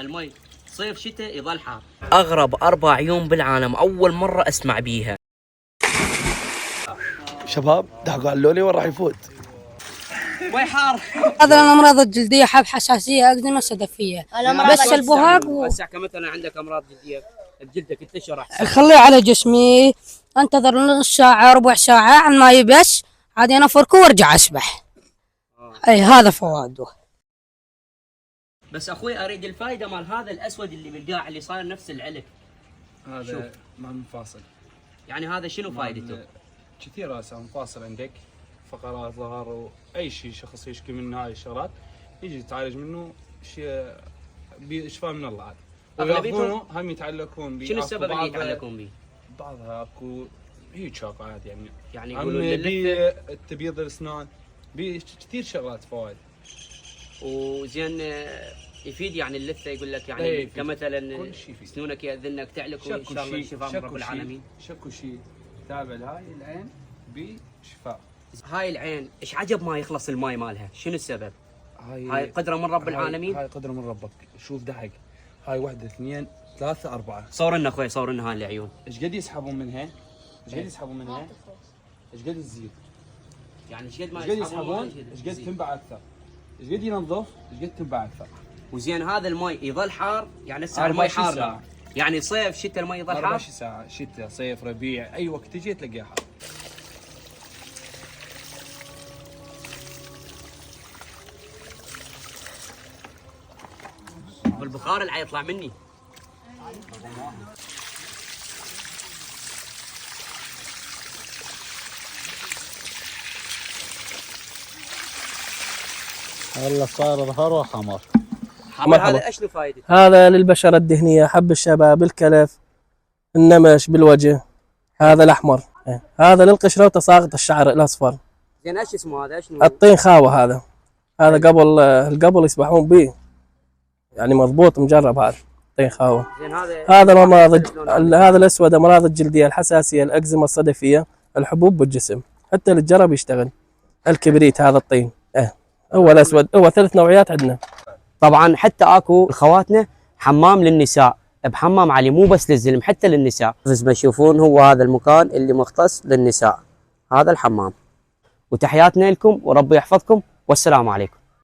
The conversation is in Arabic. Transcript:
المي صيف شتاء يظل حار. أغرب 4 يوم بالعالم أول مرة أسمع بيها. شباب ضحكوا على اللولي وين راح يفوت؟ مي حار. هذا الأمراض الجلدية، حب، حساسية، أكزيما، صدفية. بس البهاق هسه كمثلا عندك امراض جلديه بجلدك انت شو راح خليه على جسمي، انتظر نص ساعة ربع ساعة عن ما يبس، عاد انا افركه وارجع اسبح. اي هذا فوائده. بس اخوي اريد الفائده مال هذا الاسود اللي بالقاع اللي صاير نفس العلك. هذا مال مفاصل. يعني هذا شنو فائدته؟ كثير هسه مفاصل عندك، فقرات ظهر واي شيء شخص يشكي منه هاي الشغلات يجي يتعالج منه شيء بشفاء من الله عاد. وياخذونه هم يتعلقون شنو السبب اللي يتعلقون به؟ بعضها اكو هيك شغلات يعني يقولون للثه تبييض الاسنان كثير شغلات فوائد. وزين يفيد يعني اللثه يقول لك يعني كمثلا سنونك ياذنك تعلق وان شاء الله الشفاء من رب العالمين. شكو شيء تابع لهاي العين بشفاء. هاي العين ايش عجب ما يخلص الماي مالها؟ شنو السبب؟ هاي قدره من رب العالمين. هاي قدره من ربك. شوف دحق هاي 1 2 3 4. صور لنا اخوي، صور لنا هاي العيون. ايش قد يسحبون منها؟ ايش قد يسحبون منها؟ ايش قد تزيد؟ يعني ايش قد ما يسحبون ايش قد تنبع اكثر. ايش قد ينظف ايش قد تنبع اكثر. وزين هذا المي يظل حار؟ يعني هسه المي حار يعني صيف شتاء المي يظل حار؟ 24 ساعة، شتاء صيف ربيع اي وقت تجي تلاقيها حار. بالبخار العي يطلع مني. هلا صار ظهر وحمر. هذا ايش له فائدة؟ هذا للبشرة الدهنية، حب الشباب، الكلف، النمش بالوجه. هذا الأحمر. هذا للقشرة وتساقط الشعر الأصفر. زين ايش اسمه هذا؟ ايش الطين خاوة. هذا قبل يسبحون به، يعني مضبوط مجرب. هذا طين خاوة. زين هذا الأمراض، هذا الأسود أمراض الجلدية، الحساسية، الأكزيما، الصدفية، الحبوب بالجسم، حتى للجرب يشتغل. الكبريت هذا الطين هو الأسود، هو 3 نوعيات عندنا. طبعا حتى اكو اخواتنا حمام للنساء بحمام علي، مو بس للزلم حتى للنساء. مثل ما تشوفون هو هذا المكان اللي مختص للنساء، هذا الحمام. وتحياتنا لكم وربي يحفظكم والسلام عليكم.